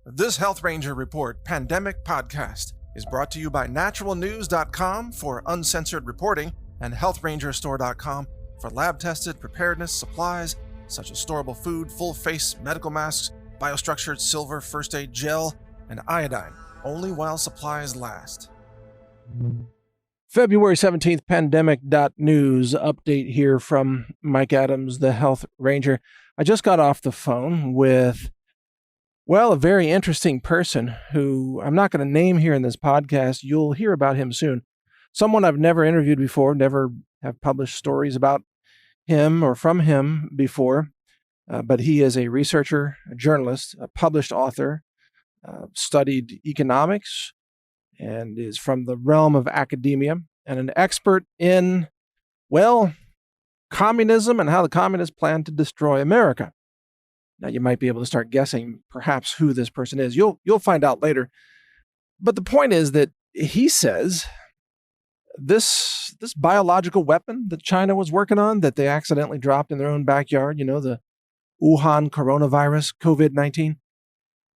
This Health Ranger Report Pandemic Podcast is brought to you by NaturalNews.com for uncensored reporting and HealthRangerStore.com for lab-tested preparedness supplies such as storable food, full-face medical masks, biostructured silver first aid gel, and iodine, only while supplies last. February 17th, pandemic.news update here from Mike Adams, the Health Ranger. I just got off the phone with, a very interesting person who I'm not going to name here in this podcast. You'll hear about him soon. Someone I've never interviewed before, never have published stories about him or from him before, but he is a researcher, a journalist, a published author, studied economics, and is from the realm of academia and an expert in, communism and how the communists plan to destroy America. Now, you might be able to start guessing perhaps who this person is. You'll find out later. But the point is that he says this biological weapon that China was working on, that they accidentally dropped in their own backyard, the Wuhan coronavirus, COVID-19.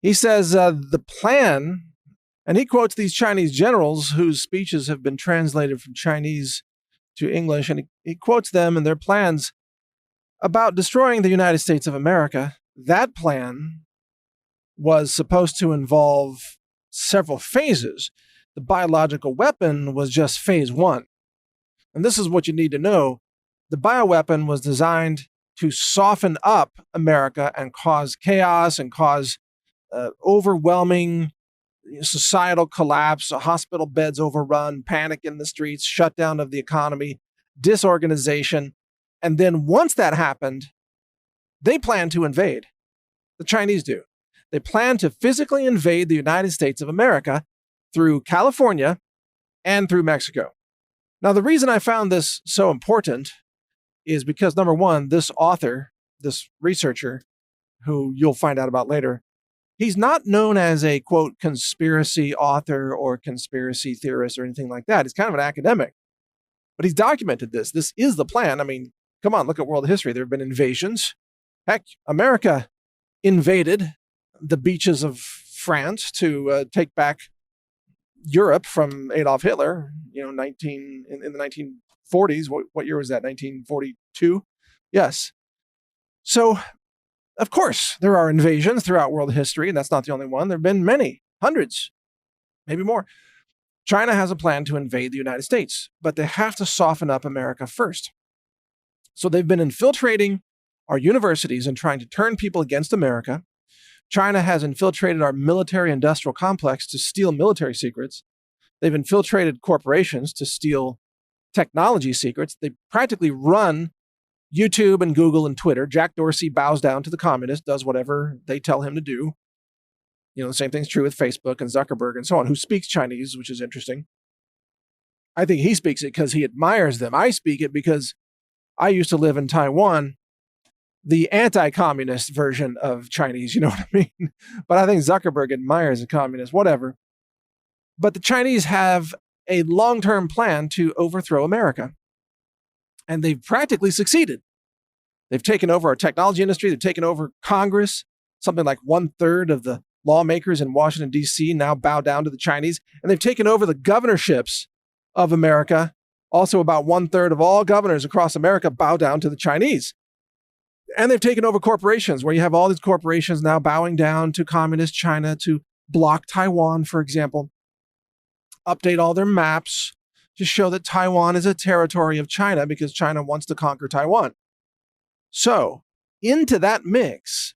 He says the plan, and he quotes these Chinese generals whose speeches have been translated from Chinese to English, and he quotes them and their plans about destroying the United States of America. That plan was supposed to involve several phases. The biological weapon was just phase one. And this is what you need to know. The bioweapon was designed to soften up America and cause chaos and cause overwhelming societal collapse, hospital beds overrun, panic in the streets, shutdown of the economy, disorganization. And then once that happened, they plan to invade. The Chinese do. They plan to physically invade the United States of America through California and through Mexico. Now, the reason I found this so important is because, number one, this author, this researcher, who you'll find out about later, he's not known as a, quote, conspiracy author or conspiracy theorist or anything like that. He's kind of an academic. But he's documented this. This is the plan. I mean, come on, look at world history. There have been invasions. Heck, America invaded the beaches of France to take back Europe from Adolf Hitler, in the 1940s. What year was that? 1942? Yes. So, of course, there are invasions throughout world history, and that's not the only one. There have been many, hundreds, maybe more. China has a plan to invade the United States, but they have to soften up America first. So they've been infiltrating our universities and trying to turn people against America. China has infiltrated our military-industrial complex to steal military secrets. They've infiltrated corporations to steal technology secrets. They practically run YouTube and Google and Twitter. Jack Dorsey bows down to the communists, does whatever they tell him to do. The same thing's true with Facebook and Zuckerberg and so on, who speaks Chinese, which is interesting. I think he speaks it because he admires them. I speak it because I used to live in Taiwan, the anti-communist version of Chinese, you know what I mean? But I think Zuckerberg admires the communists, whatever. But the Chinese have a long-term plan to overthrow America. And they've practically succeeded. They've taken over our technology industry. They've taken over Congress. Something like 1/3 of the lawmakers in Washington, D.C. now bow down to the Chinese. And they've taken over the governorships of America. Also, about 1/3 of all governors across America bow down to the Chinese. And they've taken over corporations, where you have all these corporations now bowing down to communist China to block Taiwan, for example, update all their maps to show that Taiwan is a territory of China because China wants to conquer Taiwan. So, into that mix,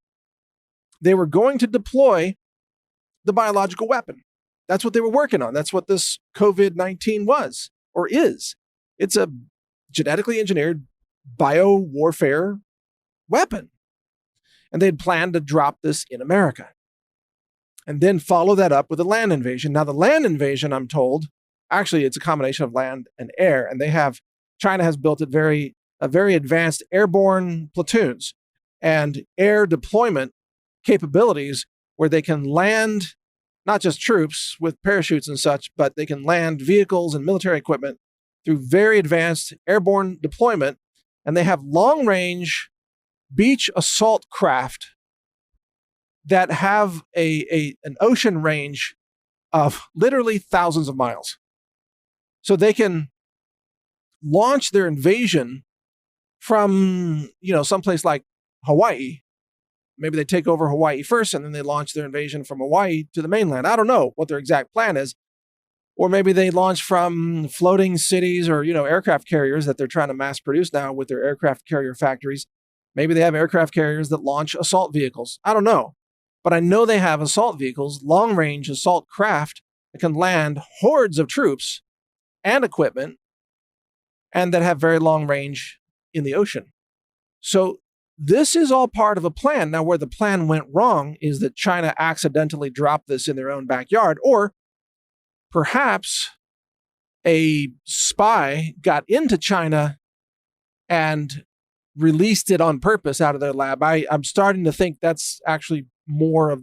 they were going to deploy the biological weapon. That's what they were working on. That's what this COVID-19 was, or is. It's a genetically engineered biowarfare weapon. And they'd planned to drop this in America. And then follow that up with a land invasion. Now, the land invasion, I'm told, actually, it's a combination of land and air. And China has built a very advanced airborne platoons and air deployment capabilities where they can land not just troops with parachutes and such, but they can land vehicles and military equipment through very advanced airborne deployment. And they have long-range beach assault craft that have an ocean range of literally thousands of miles. So they can launch their invasion from, someplace like Hawaii. Maybe they take over Hawaii first and then they launch their invasion from Hawaii to the mainland. I don't know what their exact plan is. Or maybe they launch from floating cities or, aircraft carriers that they're trying to mass produce now with their aircraft carrier factories. Maybe they have aircraft carriers that launch assault vehicles. I don't know. But I know they have assault vehicles, long-range assault craft that can land hordes of troops and equipment and that have very long range in the ocean. So this is all part of a plan. Now, where the plan went wrong is that China accidentally dropped this in their own backyard, or perhaps a spy got into China and released it on purpose out of their lab. I'm starting to think that's actually more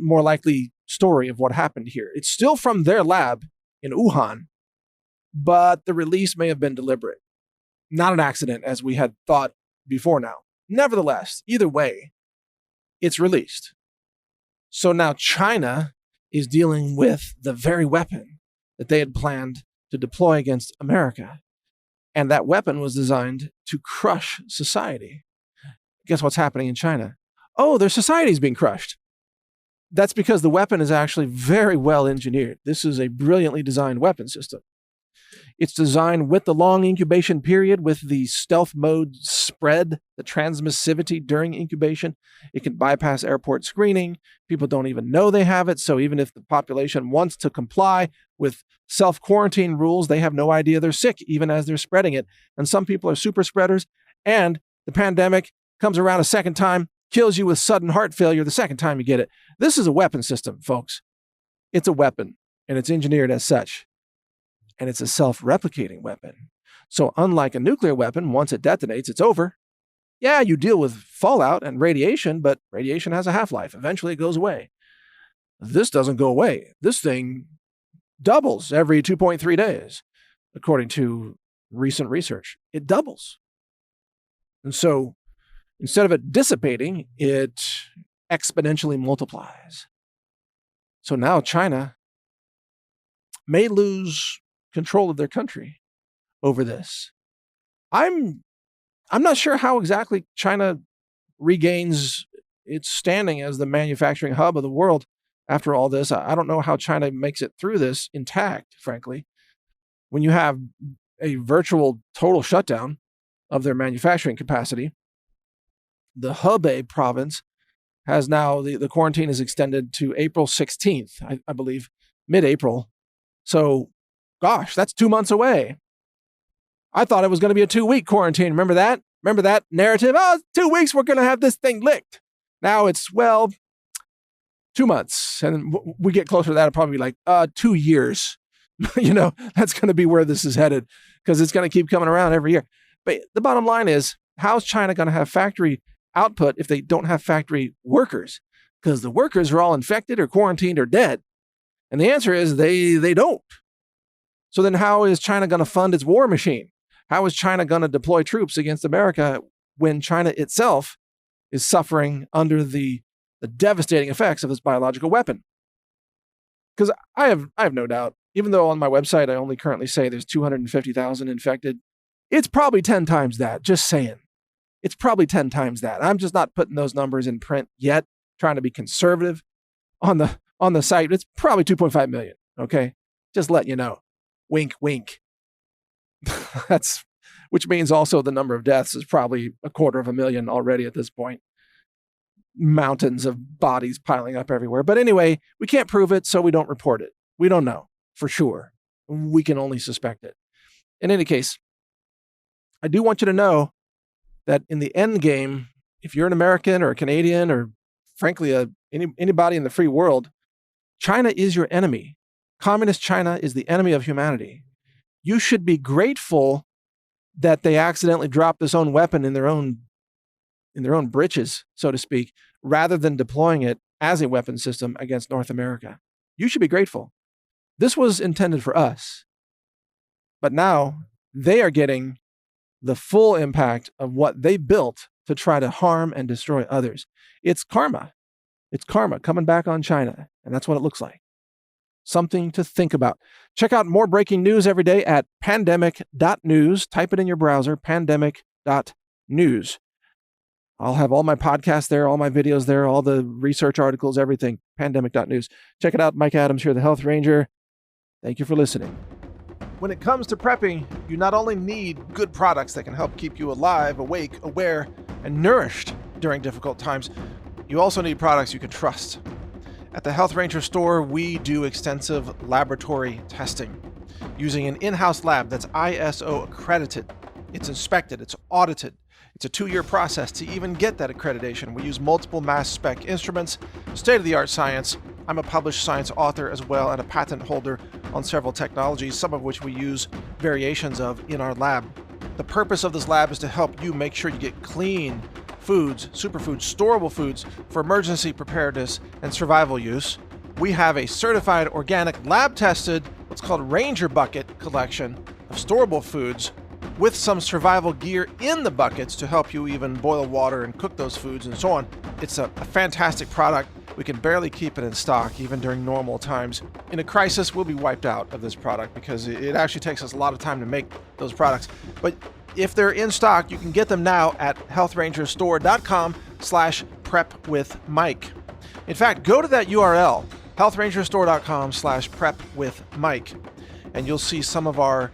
likely story of what happened here. It's still from their lab in Wuhan, but the release may have been deliberate. Not an accident, as we had thought before now. Nevertheless, either way, it's released. So now China is dealing with the very weapon that they had planned to deploy against America. And that weapon was designed to crush society. Guess what's happening in China? Oh, their society is being crushed. That's because the weapon is actually very well engineered. This is a brilliantly designed weapon system. It's designed with the long incubation period, with the stealth mode spread, the transmissivity during incubation. It can bypass airport screening. People don't even know they have it. So even if the population wants to comply with self-quarantine rules, they have no idea they're sick, even as they're spreading it. And some people are super spreaders. And the pandemic comes around a second time, kills you with sudden heart failure the second time you get it. This is a weapon system, folks. It's a weapon, and it's engineered as such. And it's a self-replicating weapon. So unlike a nuclear weapon, once it detonates, it's over. Yeah, you deal with fallout and radiation, but radiation has a half-life. Eventually it goes away. This doesn't go away. This thing doubles every 2.3 days, according to recent research. It doubles. And so instead of it dissipating, it exponentially multiplies. So now China may lose control of their country over this. I'm not sure how exactly China regains its standing as the manufacturing hub of the world after all this. I don't know how China makes it through this intact, frankly. When you have a virtual total shutdown of their manufacturing capacity, the Hebei province has now, the quarantine is extended to April 16th, I believe, mid-April. So, gosh, that's 2 months away. I thought it was going to be a 2-week quarantine. Remember that? Remember that narrative? Oh, 2 weeks, we're going to have this thing licked. Now it's, 2 months. And we get closer to that, it'll probably be like 2 years. That's going to be where this is headed, because it's going to keep coming around every year. But the bottom line is, how's China going to have factory output if they don't have factory workers? Because the workers are all infected or quarantined or dead. And the answer is they don't. So then how is China going to fund its war machine? How is China going to deploy troops against America when China itself is suffering under the devastating effects of this biological weapon? Because I have no doubt, even though on my website I only currently say there's 250,000 infected, it's probably 10 times that, just saying. It's probably 10 times that. I'm just not putting those numbers in print yet, trying to be conservative. On the site, it's probably 2.5 million, okay? Just letting you know. Wink, wink. Which means also the number of deaths is probably 250,000 already at this point. Mountains of bodies piling up everywhere. But anyway, we can't prove it, so we don't report it. We don't know for sure. We can only suspect it. In any case, I do want you to know that in the end game, if you're an American or a Canadian or frankly anybody in the free world, China is your enemy. Communist China is the enemy of humanity. You should be grateful that they accidentally dropped this own weapon in their own britches, so to speak, rather than deploying it as a weapon system against North America. You should be grateful. This was intended for us. But now they are getting the full impact of what they built to try to harm and destroy others. It's karma. It's karma coming back on China, and that's what it looks like. Something to think about. Check out more breaking news every day at pandemic.news. Type it in your browser, pandemic.news. I'll have all my podcasts there, all my videos there, all the research articles, everything, pandemic.news. Check it out. Mike Adams here, the Health Ranger. Thank you for listening. When it comes to prepping, you not only need good products that can help keep you alive, awake, aware, and nourished during difficult times, you also need products you can trust. At the Health Ranger store, we do extensive laboratory testing using an in-house lab that's ISO accredited. It's inspected, it's audited. It's a 2-year process to even get that accreditation. We use multiple mass spec instruments, state-of-the-art science. I'm a published science author as well and a patent holder on several technologies, some of which we use variations of in our lab. The purpose of this lab is to help you make sure you get clean foods, superfoods, storable foods for emergency preparedness and survival use. We have a certified organic lab-tested, what's called Ranger Bucket collection of storable foods with some survival gear in the buckets to help you even boil water and cook those foods and so on. It's a fantastic product. We can barely keep it in stock even during normal times. In a crisis, we'll be wiped out of this product because it actually takes us a lot of time to make those products. But if they're in stock, you can get them now at healthrangerstore.com/prepwithmike. In fact, go to that URL, healthrangerstore.com/prepwithmike, and you'll see some of our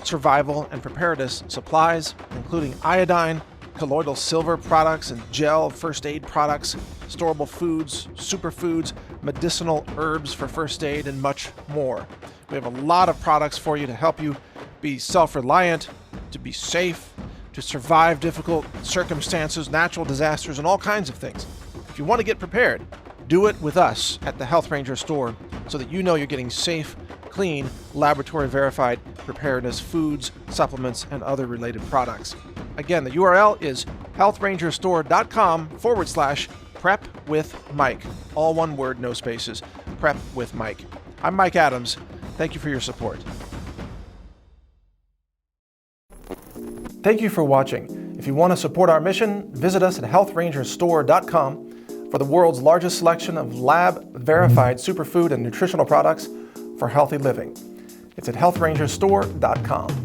survival and preparedness supplies, including iodine, colloidal silver products and gel first aid products, storable foods, superfoods, medicinal herbs for first aid, and much more. We have a lot of products for you to help you be self-reliant, to be safe, to survive difficult circumstances, natural disasters, and all kinds of things. If you want to get prepared, do it with us at the Health Ranger store so that you know you're getting safe, clean, laboratory-verified preparedness foods, supplements, and other related products. Again, the URL is healthrangerstore.com/prepwithmike. All one word, no spaces. Prep with Mike. I'm Mike Adams. Thank you for your support. Thank you for watching. If you want to support our mission, visit us at healthrangerstore.com for the world's largest selection of lab-verified superfood and nutritional products for healthy living. It's at healthrangerstore.com.